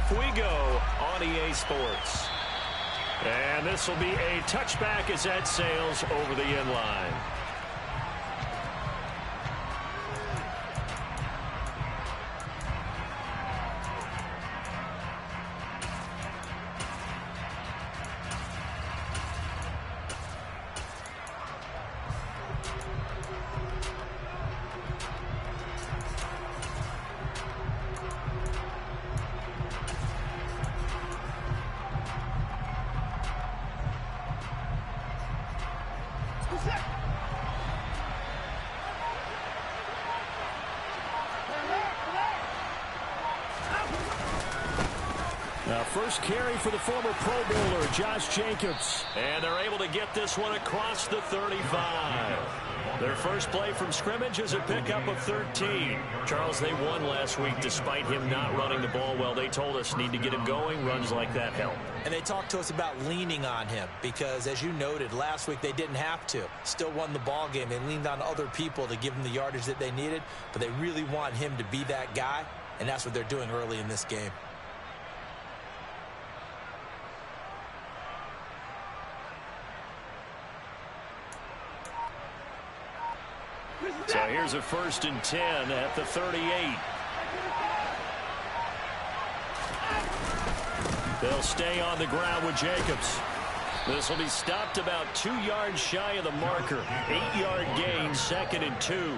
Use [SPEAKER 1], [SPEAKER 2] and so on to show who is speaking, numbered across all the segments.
[SPEAKER 1] off we go on EA Sports. And this will be a touchback as that sails over the end line.
[SPEAKER 2] Now, first carry for the former Pro Bowler, Josh Jacobs.
[SPEAKER 1] And they're able to get this one across the 35. Their first play from scrimmage is a pickup of 13. Charles, they won last week despite him not running the ball well. They told us need to get him going. Runs like that help.
[SPEAKER 3] And they talked to us about leaning on him because, as you noted, last week they didn't have to. Still won the ball game. They leaned on other people to give them the yardage that they needed, but they really want him to be that guy, and that's what they're doing early in this game.
[SPEAKER 1] So here's a 1st and 10 at the 38. They'll stay on the ground with Jacobs. This will be stopped about 2 yards shy of the marker. 8-yard gain, 2nd and 2.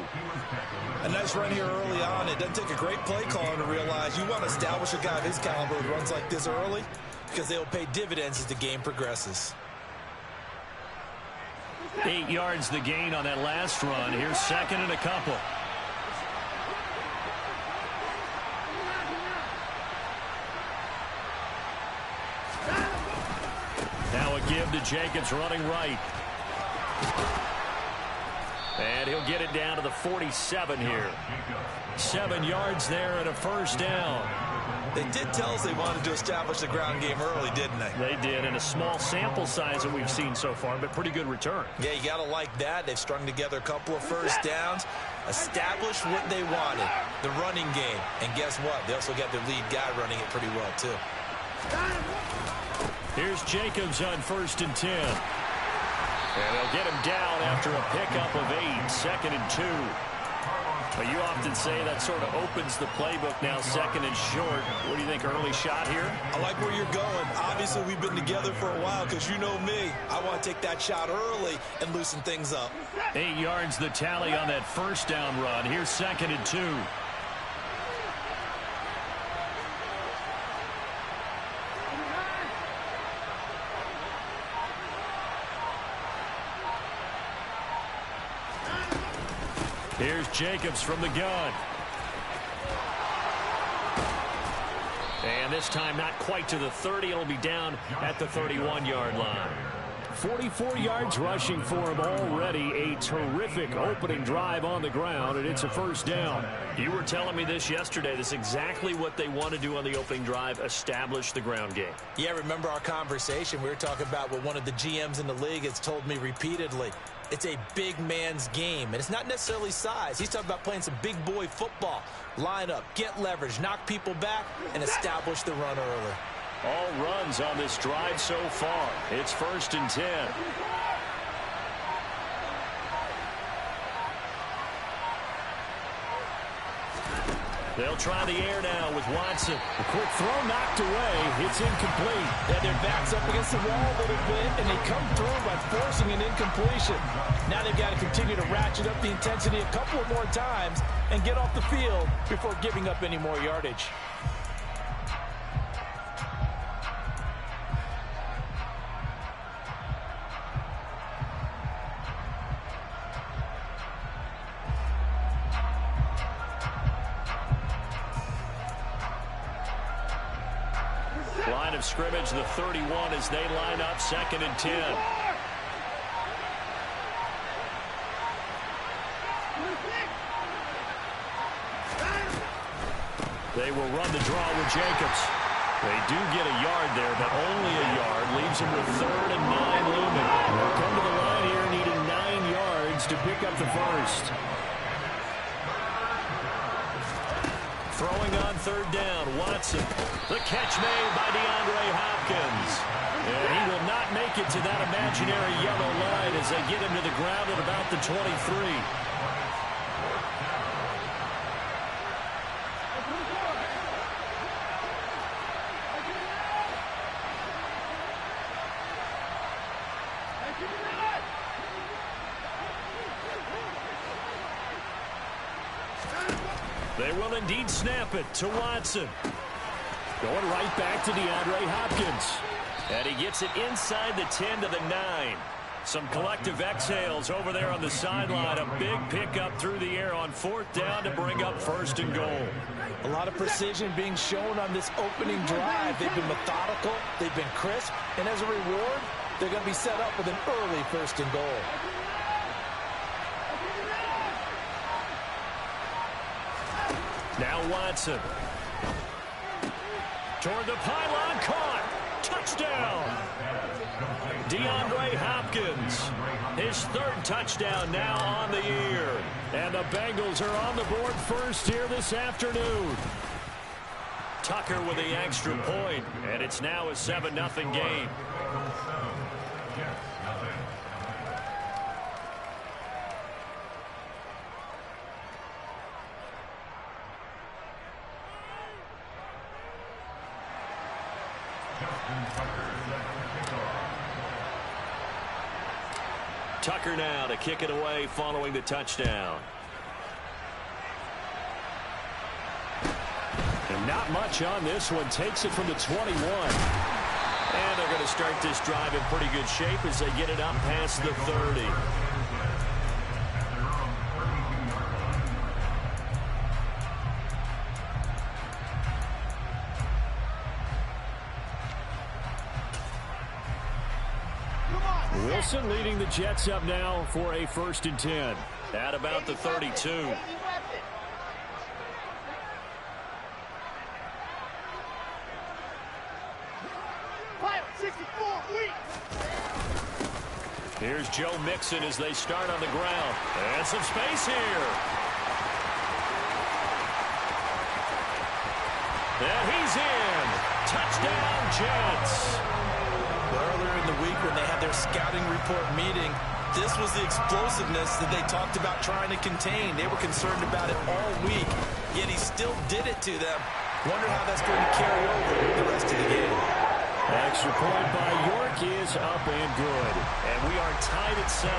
[SPEAKER 4] A nice run here early on. It doesn't take a great play caller to realize you want to establish a guy of his caliber who runs like this early because they'll pay dividends as the game progresses.
[SPEAKER 1] 8 yards the gain on that last run. Here's 2nd and a couple. Now a give to Jacobs running right. And he'll get it down to the 47 here. 7 yards there and a 1st down.
[SPEAKER 4] They did tell us they wanted to establish the ground game early, didn't they?
[SPEAKER 1] They did, in a small sample size that we've seen so far, but pretty good return.
[SPEAKER 4] Yeah, you got to like that. They've strung together a couple of 1st downs, established what they wanted, the running game. And guess what? They also got their lead guy running it pretty well, too.
[SPEAKER 1] Here's Jacobs on 1st and 10. And they'll get him down after a pickup of 8, 2nd and 2. But you often say that sort of opens the playbook now, 2nd and short. What do you think, early shot here?
[SPEAKER 4] I like where you're going. Obviously, we've been together for a while because you know me. I want to take that shot early and loosen things up.
[SPEAKER 1] 8 yards the tally on that 1st down run. Here's 2nd and 2. Here's Jacobs from the gun. And this time not quite to the 30. It'll be down at the 31-yard line. 44 yards rushing for him already. A terrific opening drive on the ground, and it's a 1st down. You were telling me this yesterday. This is exactly what they want to do on the opening drive, establish the ground game.
[SPEAKER 3] Yeah, remember our conversation? We were talking about what one of the GMs in the league has told me repeatedly. It's a big man's game, and it's not necessarily size. He's talking about playing some big boy football. Line up, get leverage, knock people back, and establish the run early.
[SPEAKER 1] All runs on this drive so far. It's 1st and 10. They'll try the air now with Watson.
[SPEAKER 2] A quick throw knocked away. It's incomplete.
[SPEAKER 5] Yeah, their back's up against the wall a little bit, and they come through by forcing an incompletion. Now they've got to continue to ratchet up the intensity a couple of more times and get off the field before giving up any more yardage.
[SPEAKER 1] Line of scrimmage, the 31 as they line up, 2nd and 10. They will run the draw with Jacobs. They do get a yard there, but only a yard. Leaves them with 3rd and 9 looming. They'll come to the line here needing 9 yards to pick up the 1st. Throwing on third down, Watson. The catch made by DeAndre Hopkins. And he will not make it to that imaginary yellow line as they get him to the ground at about the 23. They will indeed snap it to Watson. Going right back to DeAndre Hopkins. And he gets it inside the 10 to the 9. Some collective exhales over there on the sideline. A big pickup through the air on fourth down to bring up first and goal.
[SPEAKER 5] A lot of precision being shown on this opening drive. They've been methodical. They've been crisp. And as a reward, they're going to be set up with an early first and goal.
[SPEAKER 1] Now Watson. Toward the pylon, caught. Touchdown. DeAndre Hopkins. His third touchdown now on the year. And the Bengals are on the board first here this afternoon. Tucker with the extra point, and it's now a 7-0 game. Tucker now to kick it away following the touchdown. And not much on this one. Takes it from the 21. And they're going to start this drive in pretty good shape as they get it up past the 30. Wilson leading the Jets up now for a 1st and 10 at about the 32. Here's Joe Mixon as they start on the ground. And some space here. And he's in. Touchdown, Jets.
[SPEAKER 3] Earlier in the week when they had their scouting report meeting, this was the explosiveness that they talked about trying to contain. They were concerned about it all week, yet he still did it to them. Wonder how that's going to carry over the rest of the game.
[SPEAKER 1] Extra point by York is up and good. And we are tied at 7.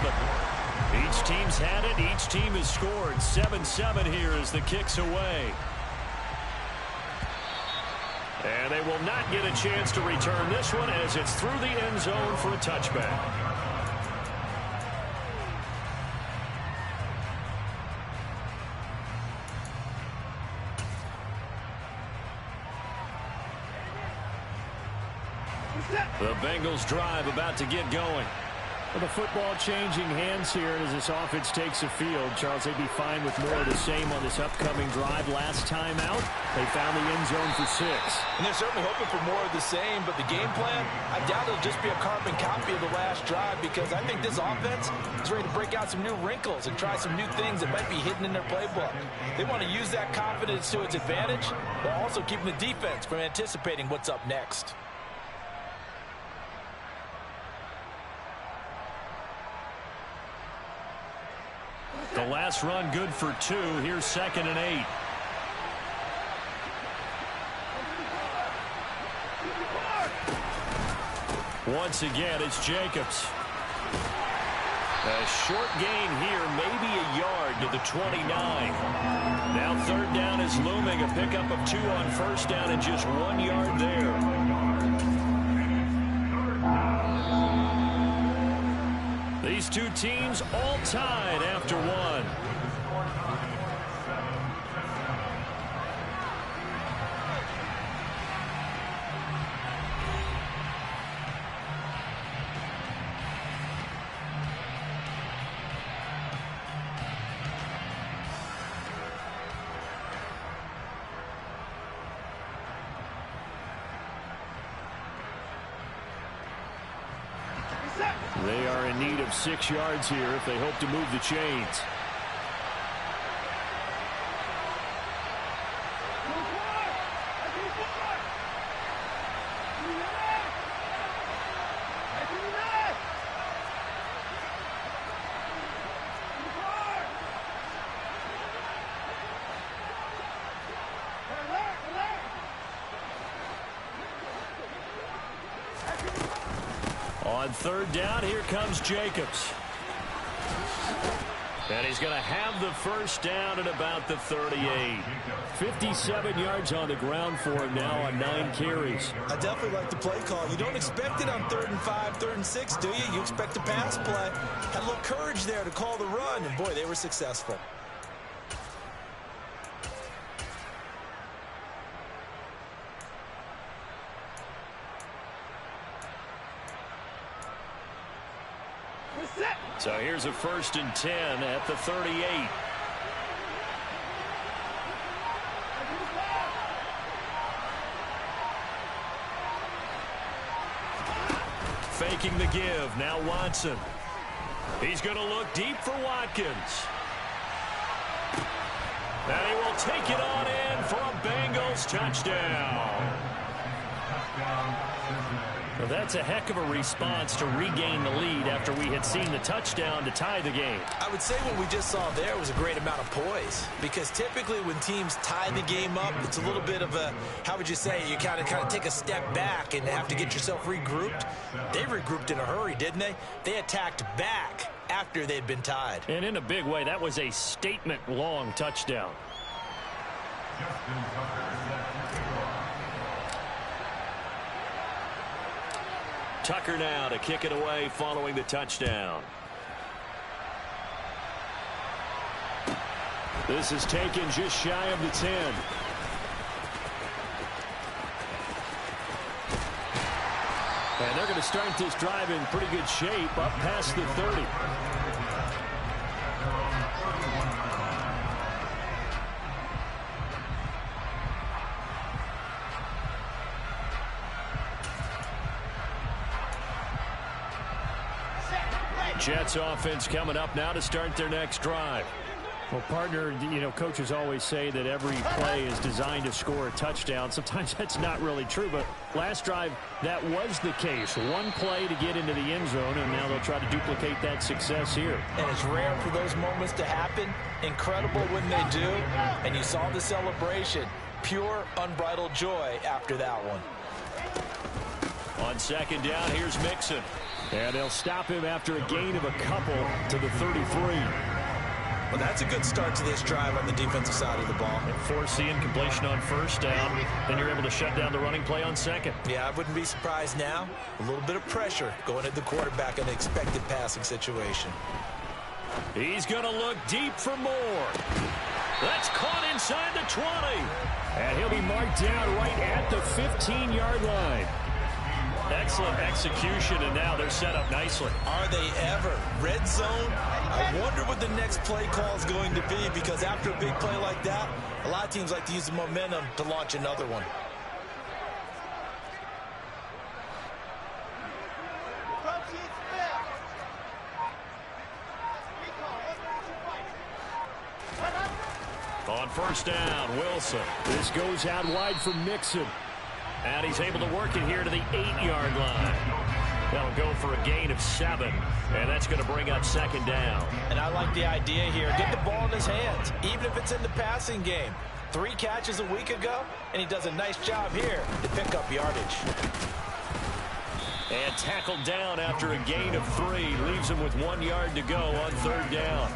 [SPEAKER 1] Each team's had it. Each team has scored. 7-7 here as the kick's away. And they will not get a chance to return this one as it's through the end zone for a touchback. The Bengals drive about to get going.
[SPEAKER 2] Well, the football changing hands here as this offense takes the field. Charles, they'd be fine with more of the same on this upcoming drive. Last time out, they found the end zone for 6.
[SPEAKER 5] And they're certainly hoping for more of the same, but the game plan, I doubt it'll just be a carbon copy of the last drive because I think this offense is ready to break out some new wrinkles and try some new things that might be hidden in their playbook. They want to use that confidence to its advantage, but also keeping the defense from anticipating what's up next.
[SPEAKER 1] The last run good for 2. Here's 2nd and 8. Once again, it's Jacobs. A short gain here, maybe a yard to the 29. Now 3rd down is looming. A pickup of 2 on 1st down and just 1 yard there. These two teams all tied after 1. They are in need of 6 yards here if they hope to move the chains.
[SPEAKER 2] On third down, here comes Jacobs. And he's going to have the first down at about the 38. 57 yards on the ground for him now on 9 carries.
[SPEAKER 4] I definitely like the play call. You don't expect it on 3rd and 5, 3rd and 6, do you? You expect a pass play. Had a little courage there to call the run, and boy, they were successful.
[SPEAKER 2] So here's a 1st and 10 at the 38. Faking the give. Now Watson. He's going to look deep for Watkins. And he will take it on in for a Bengals touchdown. Well, that's a heck of a response to regain the lead after we had seen the touchdown to tie the game.
[SPEAKER 3] I would say what we just saw there was a great amount of poise, because typically when teams tie the game up, it's a little bit of a, how would you say, you kind of take a step back and have to get yourself regrouped. They regrouped in a hurry, didn't they? They attacked back after they'd been tied.
[SPEAKER 2] And in a big way, that was a statement-long touchdown. Tucker now to kick it away following the touchdown. This is taken just shy of the 10. And they're going to start this drive in pretty good shape up past the 30. Jets offense coming up now to start their next drive. Well, partner, you know, coaches always say that every play is designed to score a touchdown. Sometimes that's not really true, but last drive, that was the case. One play to get into the end zone, and now they'll try to duplicate that success here.
[SPEAKER 5] And it's rare for those moments to happen. Incredible when they do. And you saw the celebration. Pure, unbridled joy after that one.
[SPEAKER 2] On 2nd down, here's Mixon. And they'll stop him after a gain of a couple to the 33.
[SPEAKER 3] Well, that's a good start to this drive on the defensive side of the ball.
[SPEAKER 2] And force the incompletion on 1st down. Then you're able to shut down the running play on 2nd.
[SPEAKER 3] Yeah, I wouldn't be surprised now. A little bit of pressure going at the quarterback in an expected passing situation.
[SPEAKER 2] He's going to look deep for more. That's caught inside the 20. And he'll be marked down right at the 15-yard line. Excellent execution, and now they're set up nicely.
[SPEAKER 3] Are they ever? Red zone? I wonder what the next play call is going to be, because after a big play like that, a lot of teams like to use the momentum to launch another one.
[SPEAKER 2] On 1st down, Wilson. This goes out wide for Mixon. And he's able to work it here to the 8-yard line. That'll go for a gain of 7, and that's going to bring up 2nd down.
[SPEAKER 5] And I like the idea here. Get the ball in his hands, even if it's in the passing game. 3 catches a week ago, and he does a nice job here to pick up yardage.
[SPEAKER 2] And tackled down after a gain of 3. Leaves him with 1 yard to go on 3rd down.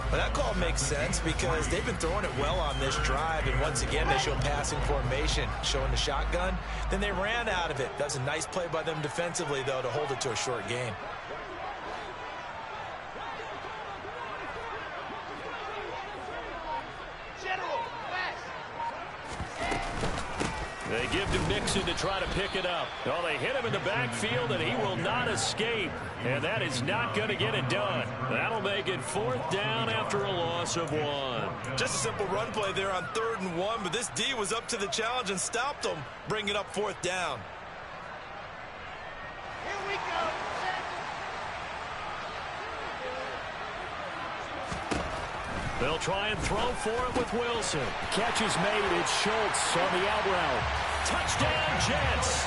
[SPEAKER 3] Well, that call makes sense because they've been throwing it well on this drive, and once again they show passing formation, showing the shotgun. Then they ran out of it. That's a nice play by them defensively, though, to hold it to a short gain.
[SPEAKER 2] They give to Mixon to try to pick it up. Oh, they hit him in the backfield, and he will not escape. And that is not going to get it done. That'll make it 4th down after a loss of 1.
[SPEAKER 4] Just a simple run play there on 3rd and 1, but this D was up to the challenge and stopped them, bringing up 4th down.
[SPEAKER 6] Here we go.
[SPEAKER 2] They'll try and throw for it with Wilson. Catch is made. It's Schultz on the out route. Touchdown, Jets.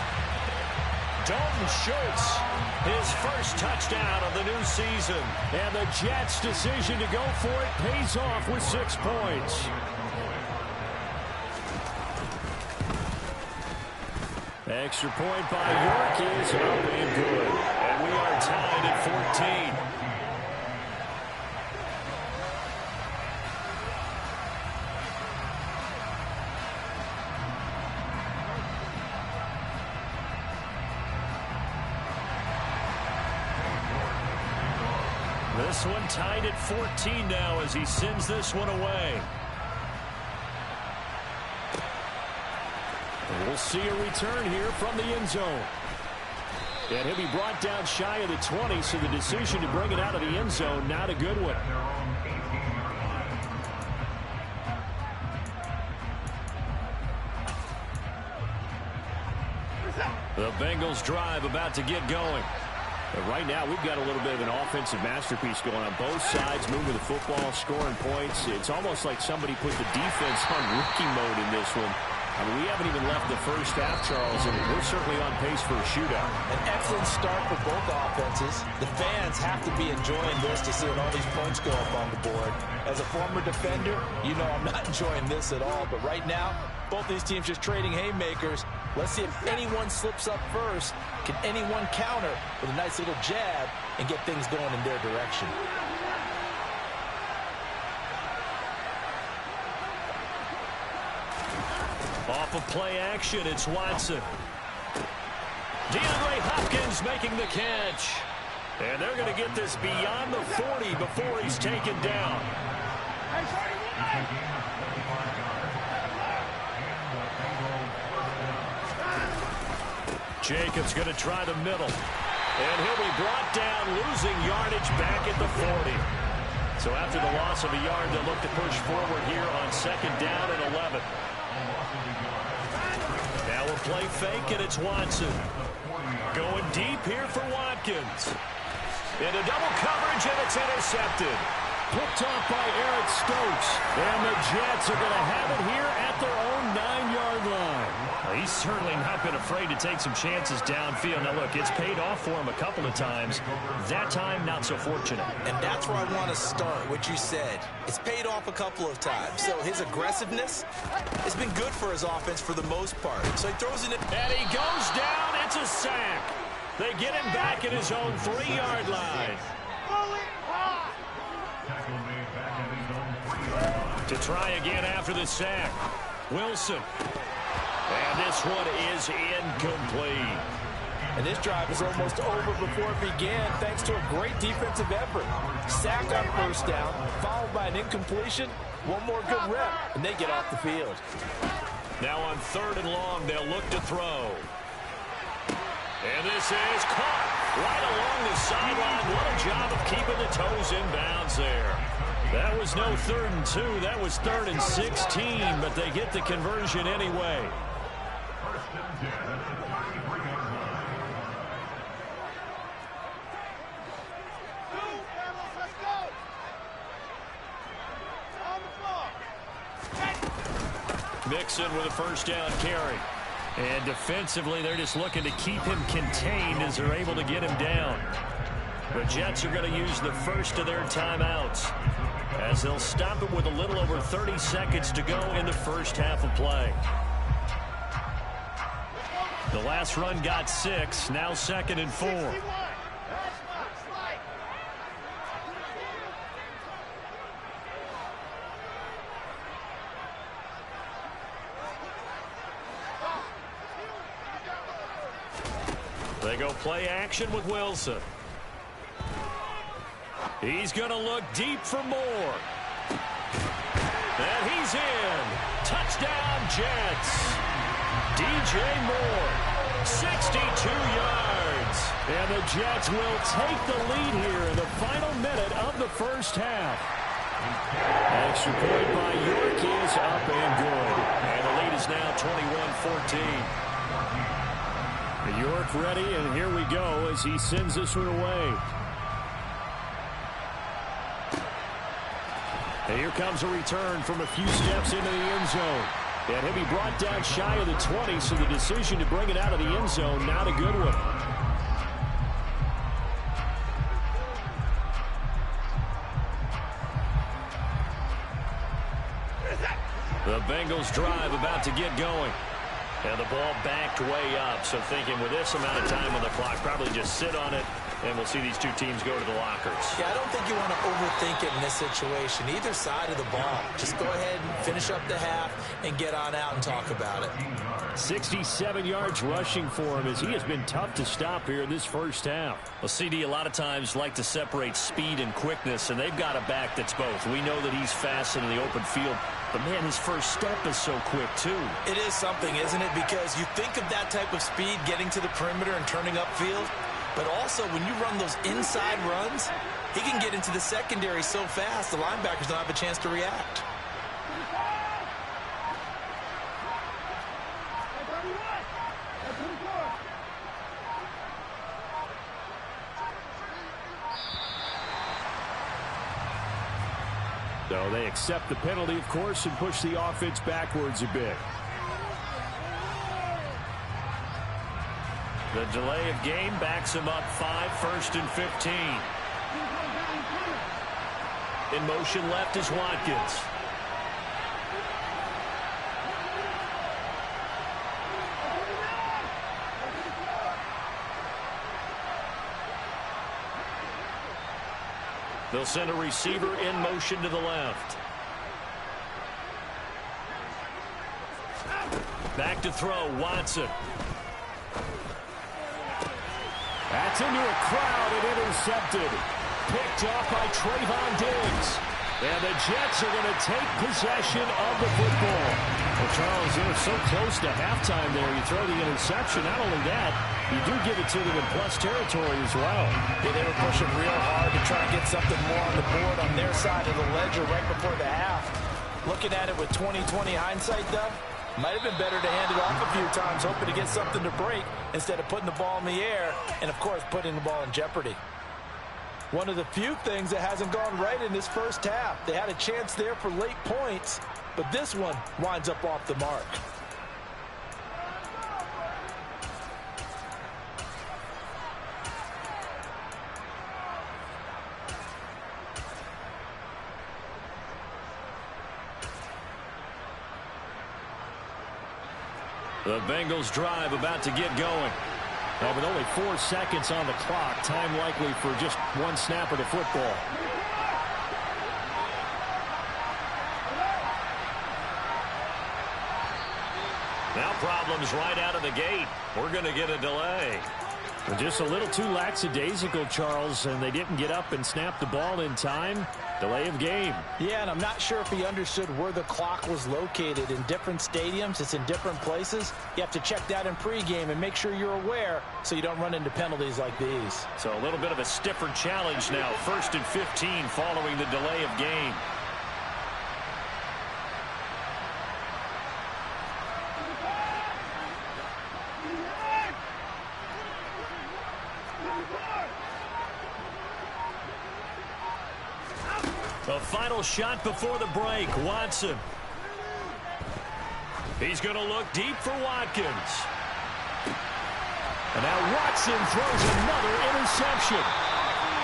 [SPEAKER 2] Dalton Schultz, his first touchdown of the new season. And the Jets' decision to go for it pays off with 6 points.
[SPEAKER 1] Extra point by York is up and good. And we are tied at 14. This one tied at 14 now as he sends this one away. And we'll see a return here from the end zone. And he'll be brought down shy of the 20, so the decision to bring it out of the end zone, not a good one. The Bengals drive about to get going. But right now, we've got a little bit of an offensive masterpiece going on. Both sides moving the football, scoring points. It's almost like somebody put the defense on rookie mode in this one. I mean, we haven't even left the first half, Charles, and we're certainly on pace for a shootout.
[SPEAKER 3] An excellent start for both offenses. The fans have to be enjoying this to seeing all these points go up on the board. As a former defender, you know I'm not enjoying this at all. But right now, both these teams just trading haymakers. Let's see if anyone slips up first. Can anyone counter with a nice little jab and get things going in their direction?
[SPEAKER 1] Off of play action, it's Watson. DeAndre Hopkins making the catch. And they're going to get this beyond the 40 before he's taken down. Jacobs going to try the middle. And he'll be brought down, losing yardage back at the 40. So after the loss of a yard, they'll look to push forward here on second down and 11. Now a play fake, and it's Watson. Going deep here for Watkins. Into double coverage, and it's intercepted. Picked off by Eric Stokes. And the Jets are going to have it here at their own 9-yard line. Well, he's certainly not been afraid to take some chances downfield. Now, look, it's paid off for him a couple of times. That time, not so fortunate.
[SPEAKER 3] And that's where I want to start, what you said. It's paid off a couple of times. So his aggressiveness has been good for his offense for the most part. So he throws it in.
[SPEAKER 1] And he goes down. It's a sack. They get him back at his own 3-yard line. To try again after the sack. Wilson. And this one is incomplete.
[SPEAKER 5] And this drive is almost over before it began thanks to a great defensive effort. Sack on first down, followed by an incompletion. One more good rep, and they get off the field.
[SPEAKER 1] Now on 3rd and long, they'll look to throw. And this is caught right along the sideline. What a job of keeping the toes in bounds there. That was no 3rd and 2. That was 3rd and 16, but they get the conversion anyway. Mixon with a first down carry. And defensively, they're just looking to keep him contained as they're able to get him down. The Jets are going to use the first of their timeouts as they'll stop it with a little over 30 seconds to go in the first half of play. The last run got 6, now 2nd and 4. They go play action with Wilson. He's going to look deep for more. And he's in. Touchdown, Jets. DJ Moore, 62 yards. And the Jets will take the lead here in the final minute of the first half. Extra point by York is up and good. And the lead is now 21-14. York ready, and here we go as he sends this one away. And here comes a return from a few steps into the end zone. And he'll be brought down shy of the 20, so the decision to bring it out of the end zone, not a good one. The Bengals drive about to get going. And the ball backed way up. So thinking with this amount of time on the clock, probably just sit on it, and we'll see these two teams go to the lockers.
[SPEAKER 3] Yeah, I don't think you want to overthink it in this situation. Either side of the ball. Just go ahead and finish up the half and get on out and talk about it.
[SPEAKER 1] 67 yards rushing for him as he has been tough to stop here in this first half. Well, CD a lot of times like to separate speed and quickness, and they've got a back that's both. We know that he's fast in the open field, but, man, his first step is so quick, too.
[SPEAKER 3] It is something, isn't it? Because you think of that type of speed getting to the perimeter and turning upfield, but also when you run those inside runs, he can get into the secondary so fast the linebackers don't have a chance to react.
[SPEAKER 1] So they accept the penalty, of course, and push the offense backwards a bit. The delay of game backs him up 5, 1st and 15. In motion left is Watkins. They'll send a receiver in motion to the left. Back to throw, Watson. That's into a crowd and intercepted. Picked off by Trayvon Diggs. And the Jets are going to take possession of the football. Well, Charles, they're so close to halftime there. You throw the interception. Not only that, you do give it to them in plus territory as well.
[SPEAKER 5] Yeah, they were pushing real hard to try to get something more on the board on their side of the ledger right before the half. Looking at it with 20/20 hindsight, though, might have been better to hand it off a few times, hoping to get something to break instead of putting the ball in the air and, of course, putting the ball in jeopardy. One of the few things that hasn't gone right in this first half. They had a chance there for late points, but this one winds up off the mark.
[SPEAKER 1] The Bengals drive about to get going. Now, with only 4 seconds on the clock, time likely for just one snap of the football. Now problems right out of the gate. We're going to get a delay. Just a little too lackadaisical, Charles, and they didn't get up and snap the ball in time. Delay of game.
[SPEAKER 5] Yeah, and I'm not sure if he understood where the clock was located. In different stadiums, it's in different places. You have to check that in pregame and make sure you're aware so you don't run into penalties like these.
[SPEAKER 1] So a little bit of a stiffer challenge now. 1st and 15 following the delay of game. The final shot before the break, Watson. He's going to look deep for Watkins. And now Watson throws another interception.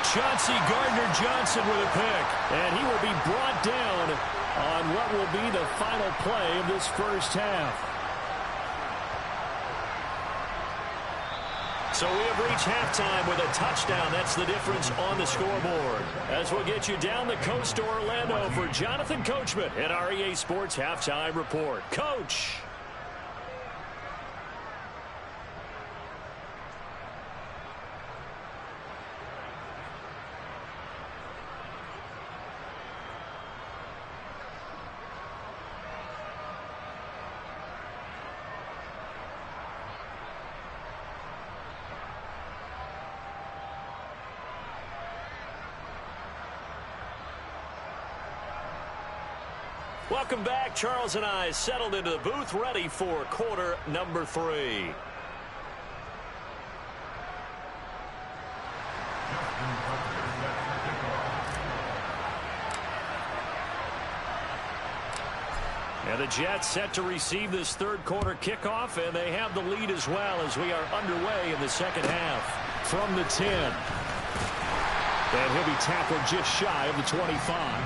[SPEAKER 1] Chauncey Gardner-Johnson with a pick. And he will be brought down on what will be the final play of this first half. So we have reached halftime with a touchdown. That's the difference on the scoreboard. As we'll get you down the coast to Orlando for Jonathan Coachman at our EA Sports Halftime Report. Coach. Welcome back. Charles and I settled into the booth, ready for quarter number 3. And the Jets set to receive this third quarter kickoff, and they have the lead as well as we are underway in the second half. From the 10. And he'll be tackled just shy of the 25.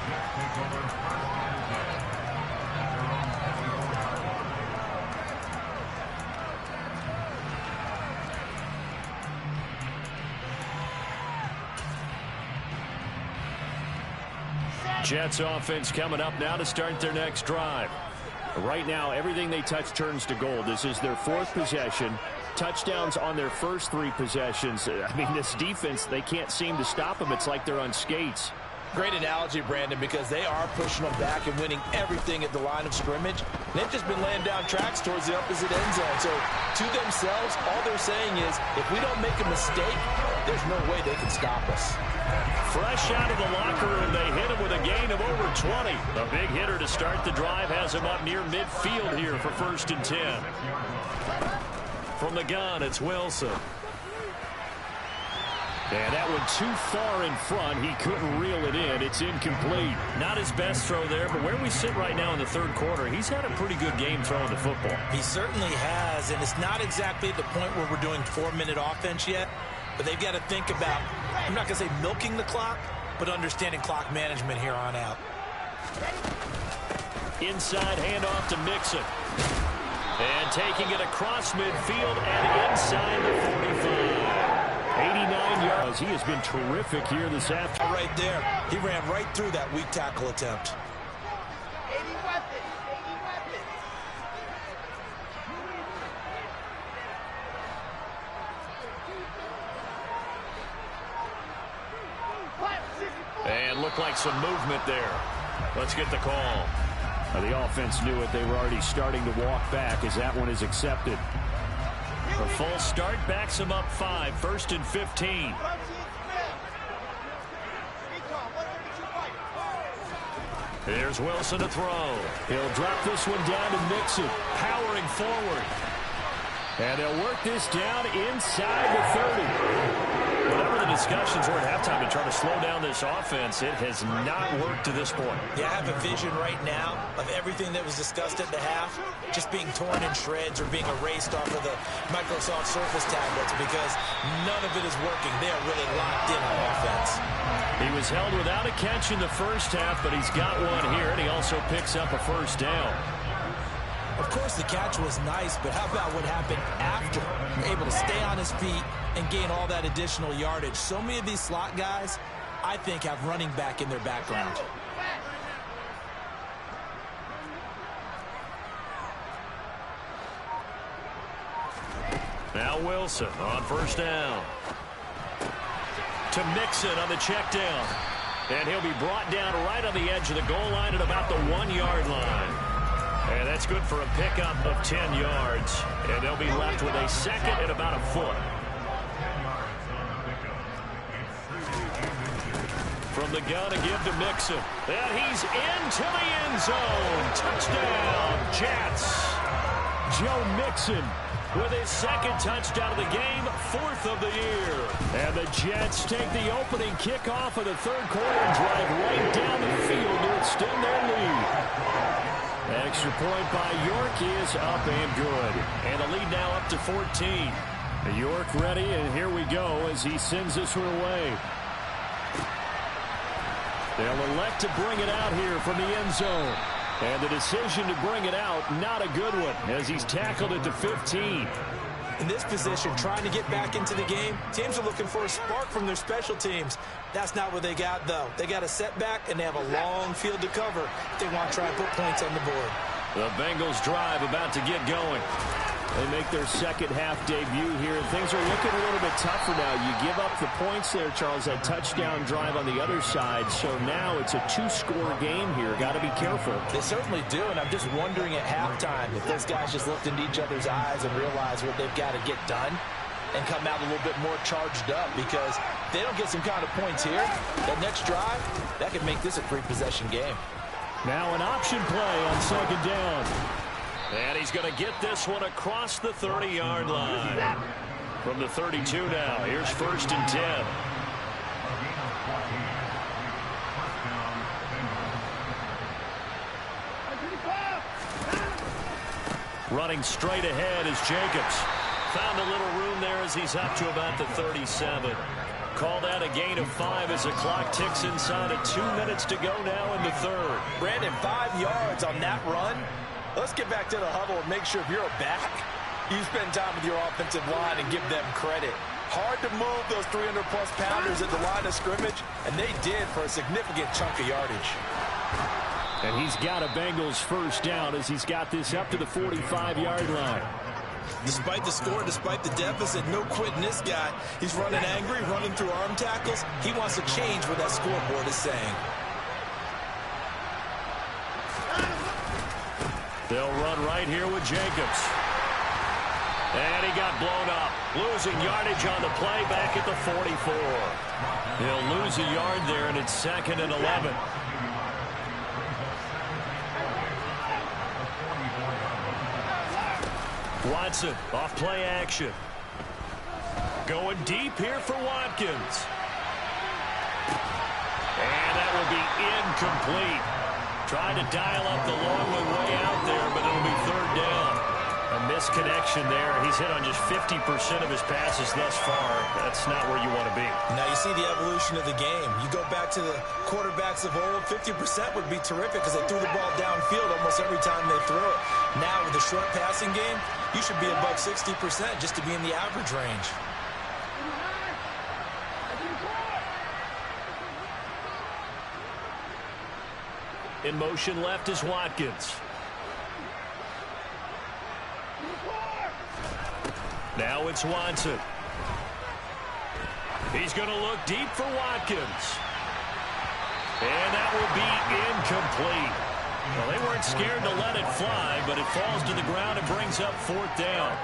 [SPEAKER 1] Jets offense coming up now to start their next drive. Right now, everything they touch turns to gold. This is their 4th possession. Touchdowns on their first 3 possessions. I mean, this defense, they can't seem to stop them. It's like they're on skates.
[SPEAKER 5] Great analogy, Brandon, because they are pushing them back and winning everything at the line of scrimmage. They've just been laying down tracks towards the opposite end zone. So to themselves, all they're saying is, if we don't make a mistake, there's no way they can stop us.
[SPEAKER 1] Fresh out of the locker room, they hit him with a gain of over 20. A big hitter to start the drive has him up near midfield here for 1st and 10. From the gun, it's Wilson. And that one too far in front. He couldn't reel it in. It's incomplete. Not his best throw there, but where we sit right now in the 3rd quarter, he's had a pretty good game throwing the football.
[SPEAKER 3] He certainly has, and it's not exactly at the point where we're doing 4-minute offense yet, but they've got to think about, I'm not going to say milking the clock, but understanding clock management here on out.
[SPEAKER 1] Inside handoff to Mixon. And taking it across midfield and inside the 45. 89 yards. He has been terrific here this afternoon.
[SPEAKER 3] Right there. He ran right through that weak tackle attempt.
[SPEAKER 1] And looked like some movement there. Let's get the call. The offense knew it. They were already starting to walk back as that one is accepted. A full start backs him up 5. 1st and 15. Here's Wilson to throw. He'll drop this one down to Mixon. Powering forward. And they'll work this down inside the 30. Whatever the discussions were at halftime to try to slow down this offense, it has not worked to this point.
[SPEAKER 3] Yeah, I have a vision right now of everything that was discussed at the half just being torn in shreds or being erased off of the Microsoft Surface tablets because none of it is working. They are really locked in on offense.
[SPEAKER 1] He was held without a catch in the first half, but he's got one here, and he also picks up a 1st down.
[SPEAKER 3] Of course, the catch was nice, but how about what happened after? Able to stay on his feet and gain all that additional yardage. So many of these slot guys, I think, have running back in their background.
[SPEAKER 1] Now Wilson on 1st down. To Mixon on the check down. And he'll be brought down right on the edge of the goal line at about the 1-yard line. And that's good for a pickup of 10 yards. And they'll be left with a 2nd and about a foot. From the gun, a give to Mixon. And he's into the end zone. Touchdown, Jets. Joe Mixon with his 2nd touchdown of the game, 4th of the year. And the Jets take the opening kickoff of the 3rd quarter and drive right down the field to extend their lead. Extra point by York is up and good. And the lead now up to 14. York ready, and here we go as he sends this one away. They'll elect to bring it out here from the end zone. And the decision to bring it out, not a good one, as he's tackled at the 15.
[SPEAKER 3] In this position, trying to get back into the game, teams are looking for a spark from their special teams. That's not what they got, though. They got a setback, and they have a long field to cover if they want to try and put points on the board.
[SPEAKER 1] The Bengals drive about to get going. They make their 2nd half debut here. Things are looking a little bit tougher now. You give up the points there, Charles, that touchdown drive on the other side. So now it's a 2-score game here. Got to be careful.
[SPEAKER 5] They certainly do, and I'm just wondering at halftime if those guys just looked into each other's eyes and realized what they've got to get done and come out a little bit more charged up, because if they don't get some kind of points here, that next drive, that could make this a 3-possession game.
[SPEAKER 1] Now an option play on 2nd down. And he's going to get this one across the 30-yard line. From the 32 now, here's 1st and 10. Running straight ahead is Jacobs. Found a little room there as he's up to about the 37. Call that a gain of 5 as the clock ticks inside of 2 minutes to go now in the 3rd.
[SPEAKER 5] Brandon, 5 yards on that run. Let's get back to the huddle and make sure if you're a back, you spend time with your offensive line and give them credit.
[SPEAKER 4] Hard to move those 300-plus pounders at the line of scrimmage, and they did for a significant chunk of yardage.
[SPEAKER 1] And he's got a Bengals first down as he's got this up to the 45-yard line.
[SPEAKER 4] Despite the score, despite the deficit, no quitting this guy. He's running angry, running through arm tackles. He wants to change what that scoreboard is saying.
[SPEAKER 1] They'll run right here with Jacobs. And he got blown up. Losing yardage on the play back at the 44. He'll lose a yard there, and it's 2nd and 11. Watson off play action. Going deep here for Watkins. And that will be incomplete. Trying to dial up the long way out there, but it'll be 3rd down. A misconnection there. He's hit on just 50% of his passes thus far. That's not where you want to be.
[SPEAKER 4] Now you see the evolution of the game. You go back to the quarterbacks of old, 50% would be terrific because they threw the ball downfield almost every time they threw it. Now with the short passing game, you should be above 60% just to be in the average range.
[SPEAKER 1] In motion left is Watkins. Now it's Watson. He's going to look deep for Watkins. And that will be incomplete. Well, they weren't scared to let it fly, but it falls to the ground and brings up 4th down.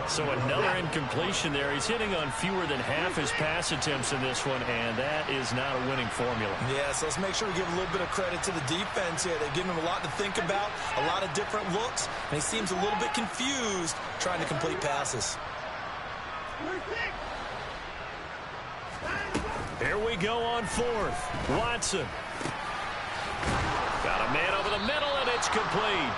[SPEAKER 1] So another incompletion there. He's hitting on fewer than half his pass attempts in this one, and that is not a winning formula.
[SPEAKER 4] Yeah, so let's make sure we give a little bit of credit to the defense here. They're giving him a lot to think about, a lot of different looks, and he seems a little bit confused trying to complete passes.
[SPEAKER 1] Here we go on 4th. Watson. Got a man over the middle, and it's complete.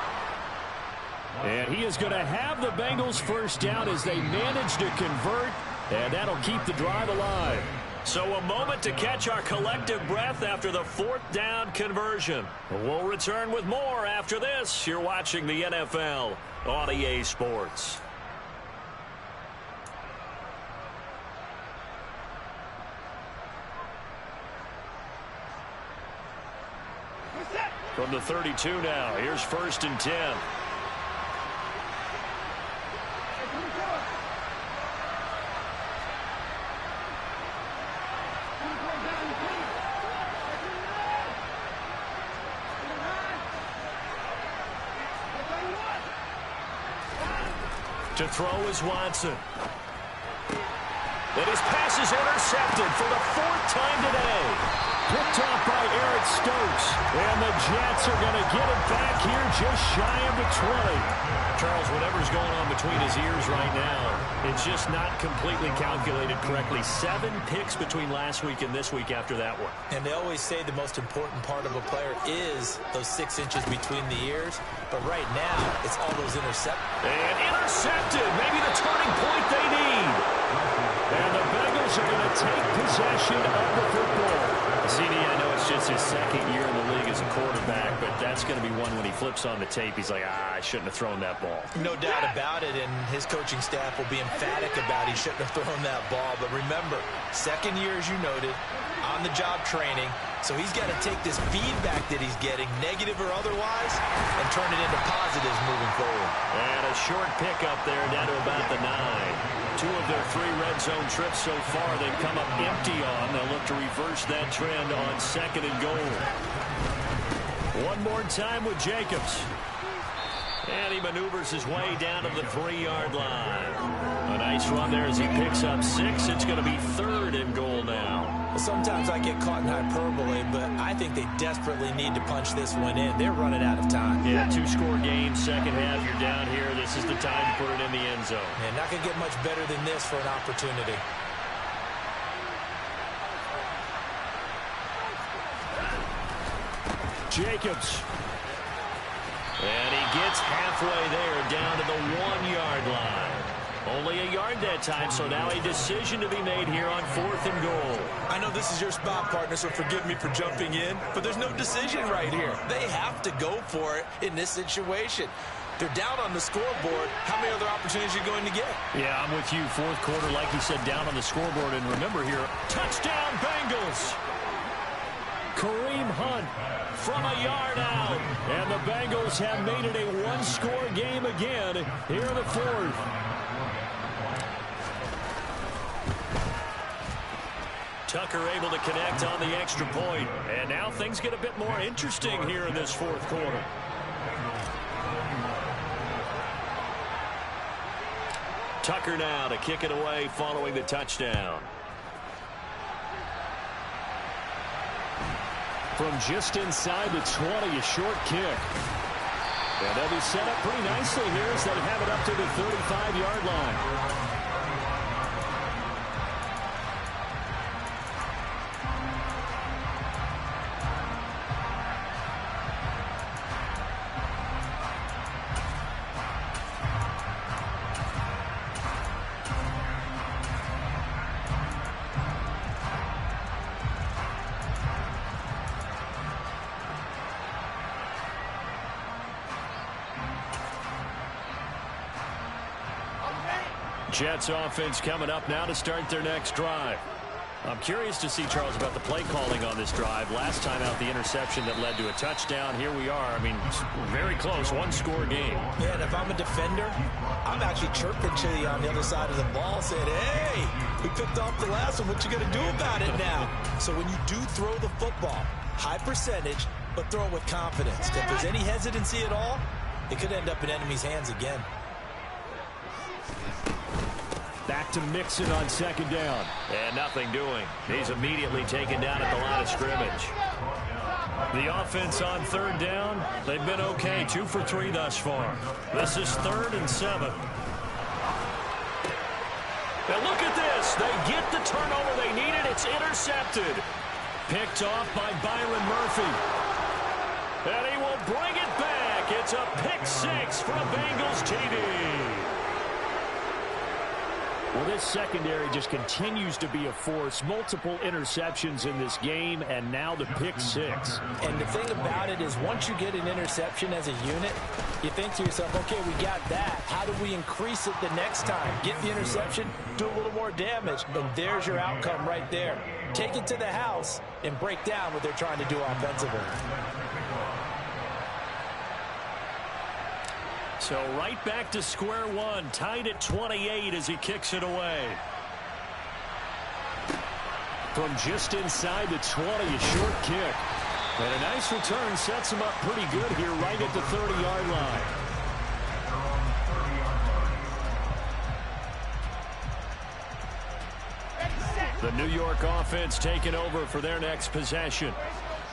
[SPEAKER 1] And he is going to have the Bengals first down as they manage to convert, and that'll keep the drive alive. So a moment to catch our collective breath after the 4th down conversion. We'll return with more after this. You're watching the NFL on EA Sports. From the 32 now, here's 1st and 10. To throw is Watson. And his pass is intercepted for the 4th time today. Picked off by Eric Stokes. And the Jets are going to get it back here just shy of the 20. Charles, whatever's going on between his ears right now, it's just not completely calculated correctly. 7 picks between last week and this week after that one.
[SPEAKER 3] And they always say the most important part of a player is those 6 inches between the ears. But right now, it's all those interceptions.
[SPEAKER 1] And intercepted. Maybe the turning point they need. And the Bengals are going to take possession of the football. CD, I know it's just his 2nd year in the league as a quarterback, but that's going to be one when he flips on the tape. He's like, I shouldn't have thrown that ball.
[SPEAKER 3] No doubt about it, and his coaching staff will be emphatic about he shouldn't have thrown that ball. But remember, 2nd year, as you noted, on-the-job training. So he's got to take this feedback that he's getting, negative or otherwise, and turn it into positives moving forward.
[SPEAKER 1] And a short pickup there down to about the 9. 2 of their 3 red zone trips so far they've come up empty on. They'll look to reverse that trend on 2nd and goal. One more time with Jacobs. And he maneuvers his way down to the 3-yard line. A nice run there as he picks up 6. It's going to be 3rd and goal now.
[SPEAKER 3] Well, sometimes I get caught in hyperbole, but I think they desperately need to punch this one in. They're running out of time.
[SPEAKER 1] Yeah, 2-score game, 2nd half, you're down here. This is the time to put it in the end zone.
[SPEAKER 3] And not going to get much better than this for an opportunity.
[SPEAKER 1] Jacobs. And he gets halfway there down to the 1-yard line. Only a yard that time, so now a decision to be made here on 4th and goal.
[SPEAKER 4] I know this is your spot, partner, so forgive me for jumping in, but there's no decision right here. They have to go for it in this situation.
[SPEAKER 3] They're down on the scoreboard. How many other opportunities are you going to get?
[SPEAKER 1] Yeah, I'm with you. Fourth quarter, like you said, down on the scoreboard. And remember here, touchdown Bengals. Kareem Hunt from a yard out. And the Bengals have made it a one-score game again here in the fourth. Tucker able to connect on the extra point. And now things get a bit more interesting here in this fourth quarter. Tucker now to kick it away following the touchdown. From just inside the 20, a short kick. And they'll be set up pretty nicely here as they have it up to the 35-yard line. Jets offense coming up now to start their next drive. I'm curious to see, Charles, about the play calling on this drive. Last time out, the interception that led to a touchdown. Here we are. I mean, very close, one-score game.
[SPEAKER 3] Yeah, and if I'm a defender, I'm actually chirping Chili on the other side of the ball, saying, hey, we picked off the last one. What you going to do about it now? So when you do throw the football, high percentage, but throw it with confidence. If there's any hesitancy at all, it could end up in enemy's hands again.
[SPEAKER 1] Back to Mixon on second down. And nothing doing. He's immediately taken down at the line of scrimmage. The offense on third down, they've been okay. 2 for 3 thus far. This is 3rd and 7. And look at this. They get the turnover they needed. It's intercepted. Picked off by Byron Murphy. And he will bring it back. It's a pick 6 for a Bengals TD. Well, this secondary just continues to be a force. Multiple interceptions in this game, and now the pick 6.
[SPEAKER 5] And the thing about it is once you get an interception as a unit, you think to yourself, okay, we got that. How do we increase it the next time? Get the interception, do a little more damage, and there's your outcome right there. Take it to the house and break down what they're trying to do offensively.
[SPEAKER 1] So right back to square one, tied at 28 as he kicks it away. From just inside the 20, a short kick. And a nice return sets him up pretty good here right at the 30-yard line. The New York offense taking over for their next possession.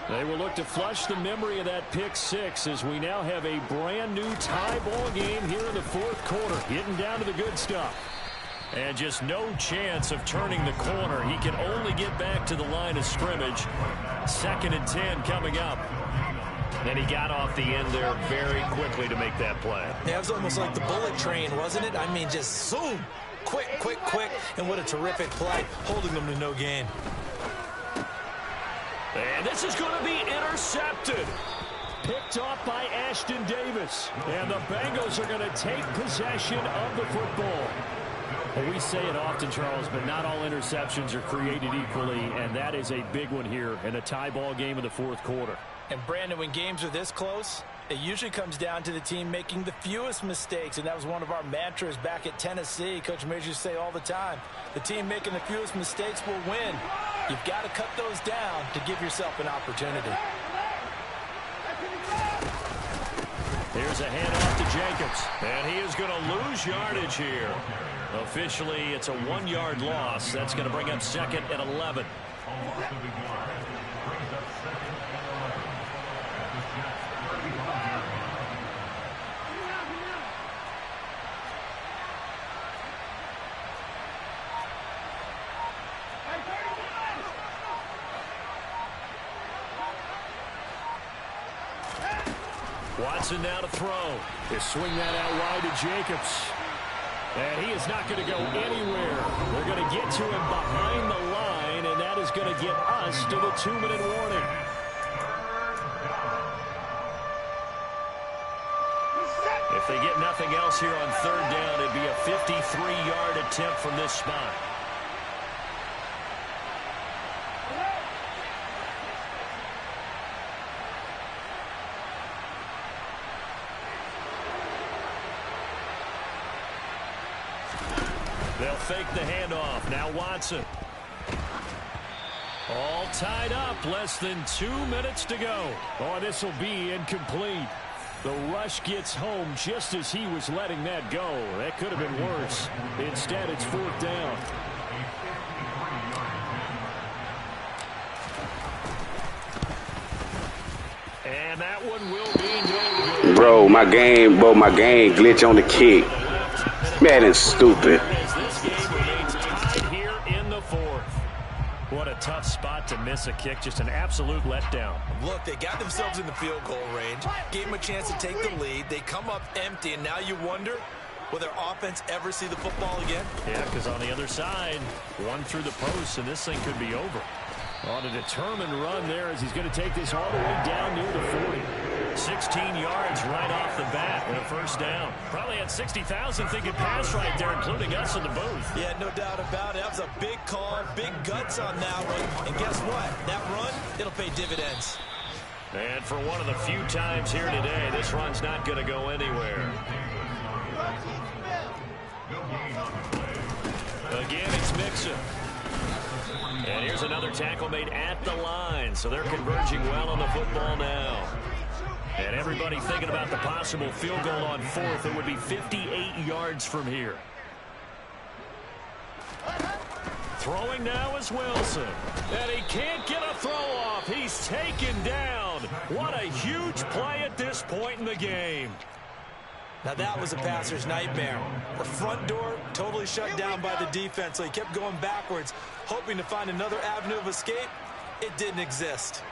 [SPEAKER 1] They will look to flush the memory of that pick 6 as we now have a brand new tie ball game here in the fourth quarter. Getting down to the good stuff. And just no chance of turning the corner. He can only get back to the line of scrimmage. 2nd and 10 coming up. And he got off the end there very quickly to make that play.
[SPEAKER 3] Yeah, it was almost like the bullet train, wasn't it? I mean, just zoom. Quick, quick, quick. And what a terrific play, holding them to no gain.
[SPEAKER 1] And this is going to be intercepted. Picked off by Ashton Davis. And the Bengals are going to take possession of the football. Well, we say it often, Charles, but not all interceptions are created equally, and that is a big one here in a tie ball game in the fourth quarter.
[SPEAKER 5] And, Brandon, when games are this close, it usually comes down to the team making the fewest mistakes, and that was one of our mantras back at Tennessee. Coach Mears used to say all the time, the team making the fewest mistakes will win. You've got to cut those down to give yourself an opportunity.
[SPEAKER 1] Here's a handoff to Jacobs. And he is going to lose yardage here. Officially, it's a 1-yard loss. That's going to bring up 2nd and 11. Watson now to throw. They swing that out wide to Jacobs. And he is not going to go anywhere. They're going to get to him behind the line, and that is going to get us to the 2-minute warning. If If they get nothing else here on third down, it'd be a 53-yard attempt from this spot. They'll fake the handoff. Now Watson. All tied up. Less than 2 minutes to go. Oh, this will be incomplete. The rush gets home just as he was letting that go. That could have been worse. Instead, it's fourth down. And that one will be no good.
[SPEAKER 6] Bro, my game glitch on the kick. Man, it's stupid.
[SPEAKER 1] This game remains tied here in the fourth. What a tough spot to miss a kick. Just an absolute letdown.
[SPEAKER 3] Look, they got themselves in the field goal range, gave them a chance to take the lead. They come up empty, and now you wonder, will their offense ever see the football again?
[SPEAKER 1] Yeah, because on the other side, one through the post, and this thing could be over. On a determined run there as he's going to take this all the way down near the 40. 16 yards right off the bat and a first down. Probably had 60,000 thinking pass right there, including us in the booth.
[SPEAKER 3] Yeah, no doubt about it. That was a big call, big guts on that one. And guess what? That run, it'll pay dividends.
[SPEAKER 1] And for one of the few times here today, this run's not going to go anywhere. Again, it's Mixon. And here's another tackle made at the line, so they're converging well on the football now. And everybody thinking about the possible field goal on fourth. It would be 58 yards from here. Throwing now is Wilson. And he can't get a throw off. He's taken down. What a huge play at this point in the game.
[SPEAKER 3] Now that was a passer's nightmare. The front door totally shut down by the defense, so he kept going backwards, hoping to find another avenue of escape. It didn't exist.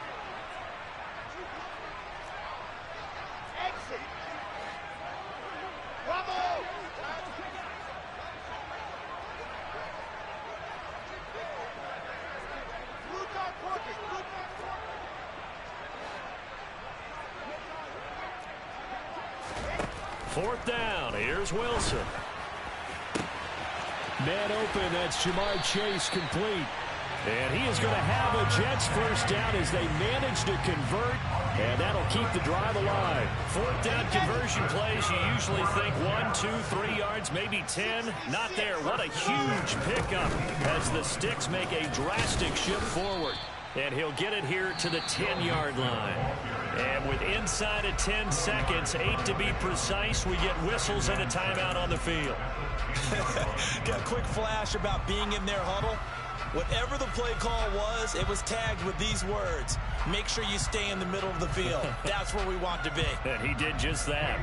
[SPEAKER 1] Fourth down. Here's Wilson. Man open. That's Jamar Chase complete. And he is going to have a Jets first down as they manage to convert. And that'll keep the drive alive. Fourth down conversion plays. You usually think 1, 2, 3 yards, maybe 10. Not there. What a huge pickup as the sticks make a drastic shift forward. And he'll get it here to the 10-yard line. And with inside of 10 seconds, 8 to be precise, we get whistles and a timeout on the field.
[SPEAKER 3] Got a quick flash about being in their huddle. Whatever the play call was, it was tagged with these words: make sure you stay in the middle of the field. That's where we want to be.
[SPEAKER 1] And he did just that.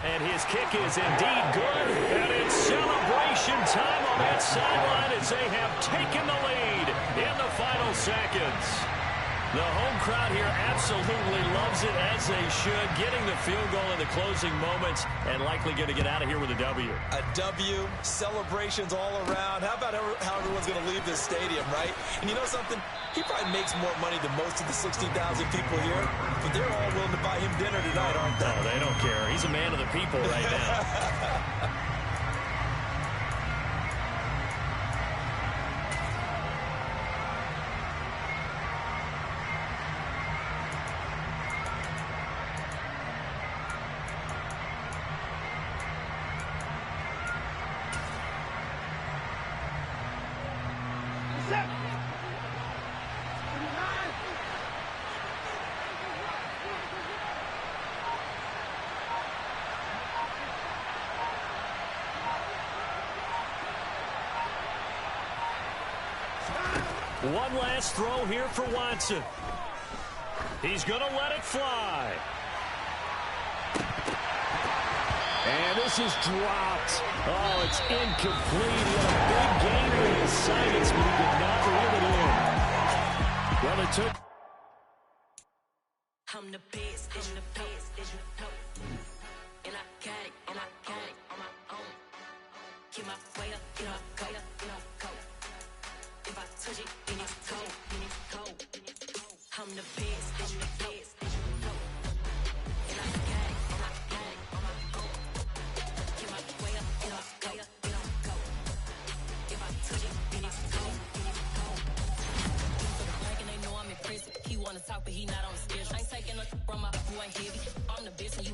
[SPEAKER 1] And his kick is indeed good. And it's celebration time on that sideline as they have taken the lead in the final seconds. The home crowd here absolutely loves it, as they should, getting the field goal in the closing moments and likely going to get out of here with a W.
[SPEAKER 3] A W, celebrations all around. How about how everyone's going to leave this stadium, right? And you know something? He probably makes more money than most of the 16,000 people here, but they're all willing to buy him dinner tonight, aren't they?
[SPEAKER 1] Oh, they don't care. He's a man of the people right now. One last throw here for Watson. He's going to let it fly. And this is dropped. Oh, it's incomplete. He had a big gain in his sights, but he did not reel it in. Well, it took...
[SPEAKER 7] I'm the best, I'm the best, and I got it on my own. Keep my way up, get up, go. If I touch it, then it's cold. I'm the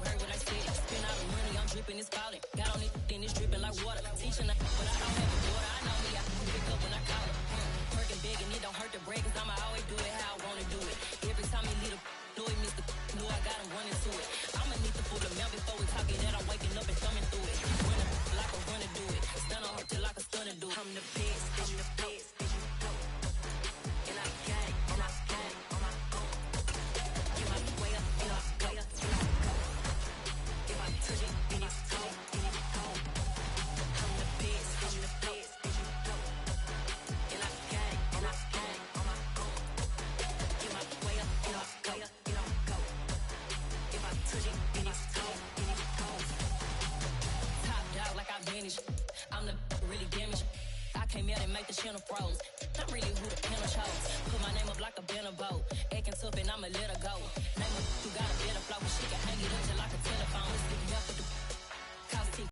[SPEAKER 7] heard what I said. Spend all the money, I'm dripping, it's falling. Got on it, then it's dripping like water. Teaching her, but I don't have a daughter. I know me, I can pick up when I call her. Working big and it don't hurt to break, cause I'ma always do it how I wanna do it. Every time he leave the know he missed the know I got him running to it. I'ma need to pull the mail before we talk it that I'm waking up and thumbing through it. Running like a runner do it. Stun on her till like a stunner do it. I'm the best, I'm the best. And I got it, and I got it on my own. Get my way up, and I way up, and I go. If I touch it, then it's cold, then it's cold. I'm the best, I'm the best. And I got it, and I got it on my own. Get my way up, and I way up, and I go. If I touch it, then it's cold, then it's cold. Top dog like I vanished. I'm the really damaged. I came out and make the channel froze. I'm really who the panel chose. Put my name up like a banner boat. Acting tough and I'ma let her go. Name her, you got a better flow. She can hang it up just like a telephone. Stick me up with the